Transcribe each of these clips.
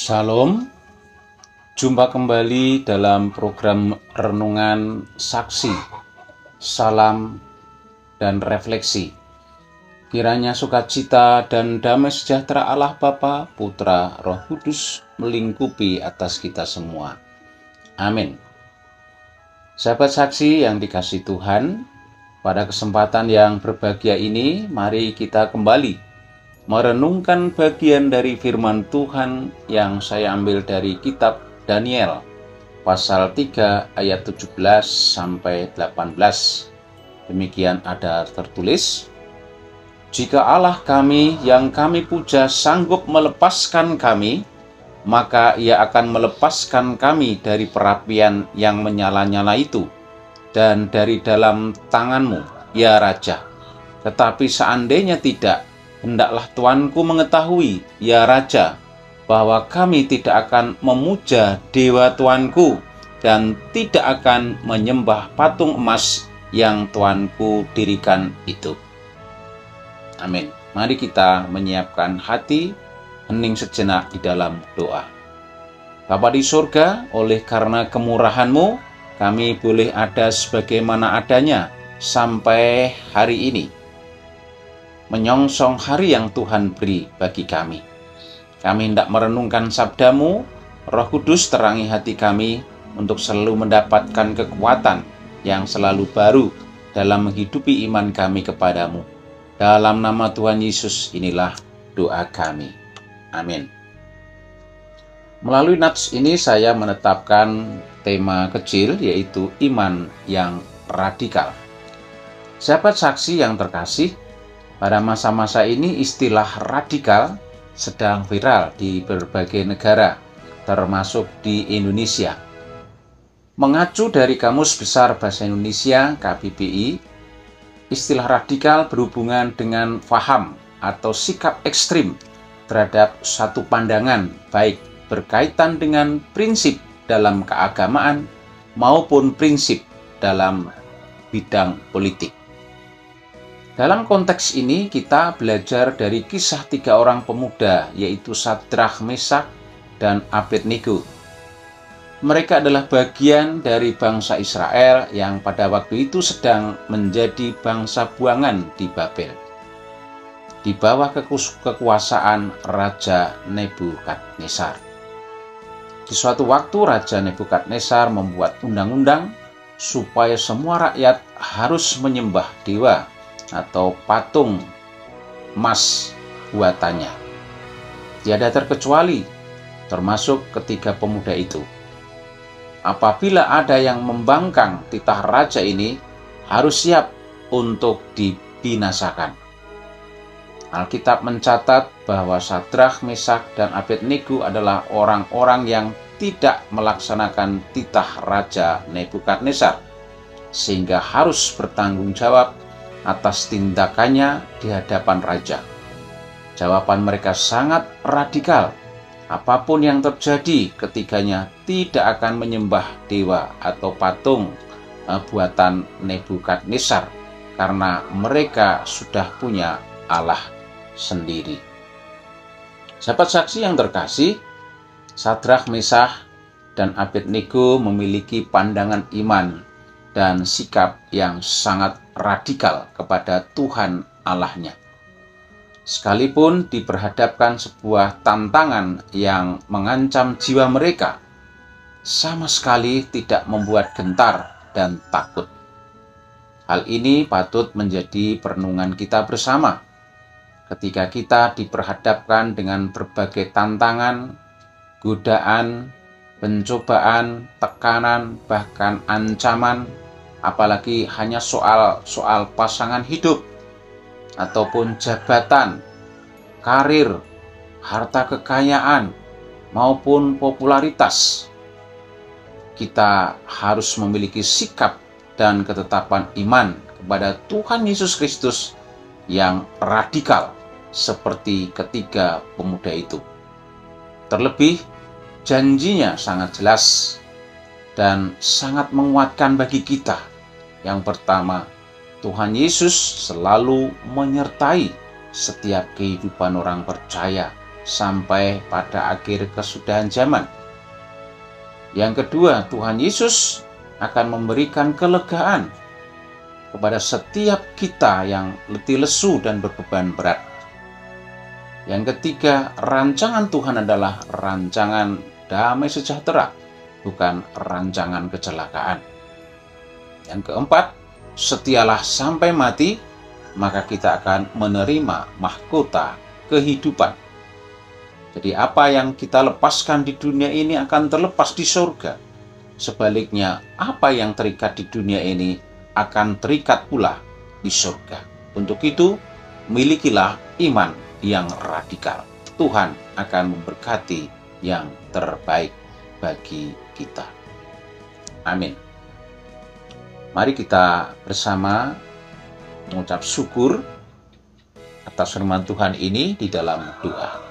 Shalom, jumpa kembali dalam program Renungan Saksi, Salam dan Refleksi. Kiranya sukacita dan damai sejahtera Allah Bapa, Putra, Roh Kudus melingkupi atas kita semua. Amin. Sahabat saksi yang dikasihi Tuhan, pada kesempatan yang berbahagia ini, mari kita kembali merenungkan bagian dari firman Tuhan yang saya ambil dari kitab Daniel pasal 3 ayat 17 sampai 18. Demikian ada tertulis, "Jika Allah kami yang kami puja sanggup melepaskan kami, maka Ia akan melepaskan kami dari perapian yang menyala-nyala itu dan dari dalam tanganmu, ya Raja. Tetapi seandainya tidak, hendaklah Tuanku mengetahui, ya Raja, bahwa kami tidak akan memuja dewa Tuanku dan tidak akan menyembah patung emas yang Tuanku dirikan itu." Amin. Mari kita menyiapkan hati, hening sejenak di dalam doa. Bapa di surga, oleh karena kemurahan-Mu, kami boleh ada sebagaimana adanya sampai hari ini, menyongsong hari yang Tuhan beri bagi kami. Kami hendak merenungkan sabda-Mu, Roh Kudus terangi hati kami untuk selalu mendapatkan kekuatan yang selalu baru dalam menghidupi iman kami kepadamu. Dalam nama Tuhan Yesus inilah doa kami. Amin. Melalui nats ini saya menetapkan tema kecil, yaitu iman yang radikal. Sahabat saksi yang terkasih, pada masa-masa ini istilah radikal sedang viral di berbagai negara, termasuk di Indonesia. Mengacu dari Kamus Besar Bahasa Indonesia (KBBI), istilah radikal berhubungan dengan faham atau sikap ekstrim terhadap satu pandangan, baik berkaitan dengan prinsip dalam keagamaan maupun prinsip dalam bidang politik. Dalam konteks ini kita belajar dari kisah 3 orang pemuda, yaitu Sadrak, Mesak, dan Abednego. Mereka adalah bagian dari bangsa Israel yang pada waktu itu sedang menjadi bangsa buangan di Babel, di bawah kekuasaan Raja Nebukadnezar. Di suatu waktu Raja Nebukadnezar membuat undang-undang supaya semua rakyat harus menyembah dewa atau patung emas buatannya. Tiada terkecuali, termasuk ketiga pemuda itu. Apabila ada yang membangkang titah raja ini, harus siap untuk dibinasakan. Alkitab mencatat bahwa Sadrak, Mesak, dan Abednego adalah orang-orang yang tidak melaksanakan titah Raja Nebukadnezar, sehingga harus bertanggung jawab atas tindakannya di hadapan raja. Jawaban mereka sangat radikal. Apapun yang terjadi, ketiganya tidak akan menyembah dewa atau patung buatan Nebukadnezar, karena mereka sudah punya Allah sendiri. Sahabat saksi yang terkasih, Sadrak, Mesak, dan Abednego memiliki pandangan iman dan sikap yang sangat radikal kepada Tuhan Allahnya. Sekalipun diperhadapkan sebuah tantangan yang mengancam jiwa mereka, sama sekali tidak membuat gentar dan takut. Hal ini patut menjadi perenungan kita bersama ketika kita diperhadapkan dengan berbagai tantangan, godaan, pencobaan, tekanan, bahkan ancaman, apalagi hanya soal pasangan hidup, ataupun jabatan, karir, harta kekayaan, maupun popularitas. Kita harus memiliki sikap dan ketetapan iman kepada Tuhan Yesus Kristus yang radikal seperti ketiga pemuda itu. Terlebih, janjinya sangat jelas dan sangat menguatkan bagi kita. Yang pertama, Tuhan Yesus selalu menyertai setiap kehidupan orang percaya sampai pada akhir kesudahan zaman. Yang kedua, Tuhan Yesus akan memberikan kelegaan kepada setiap kita yang letih lesu dan berbeban berat. Yang ketiga, rancangan Tuhan adalah rancangan damai sejahtera, bukan rancangan kecelakaan. Yang keempat, setialah sampai mati, maka kita akan menerima mahkota kehidupan. Jadi apa yang kita lepaskan di dunia ini akan terlepas di surga. Sebaliknya, apa yang terikat di dunia ini akan terikat pula di surga. Untuk itu, milikilah iman yang radikal. Tuhan akan memberkati yang terbaik bagi kita. Amin. Mari kita bersama mengucap syukur atas firman Tuhan ini di dalam doa.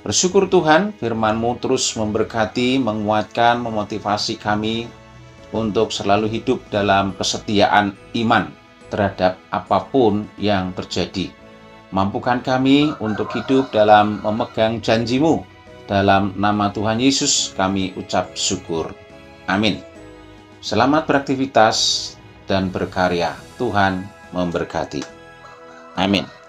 Bersyukur Tuhan, firman-Mu terus memberkati, menguatkan, memotivasi kami untuk selalu hidup dalam kesetiaan iman terhadap apapun yang terjadi. Mampukan kami untuk hidup dalam memegang janji-Mu. Dalam nama Tuhan Yesus kami ucap syukur. Amin. Selamat beraktivitas dan berkarya. Tuhan memberkati. Amin.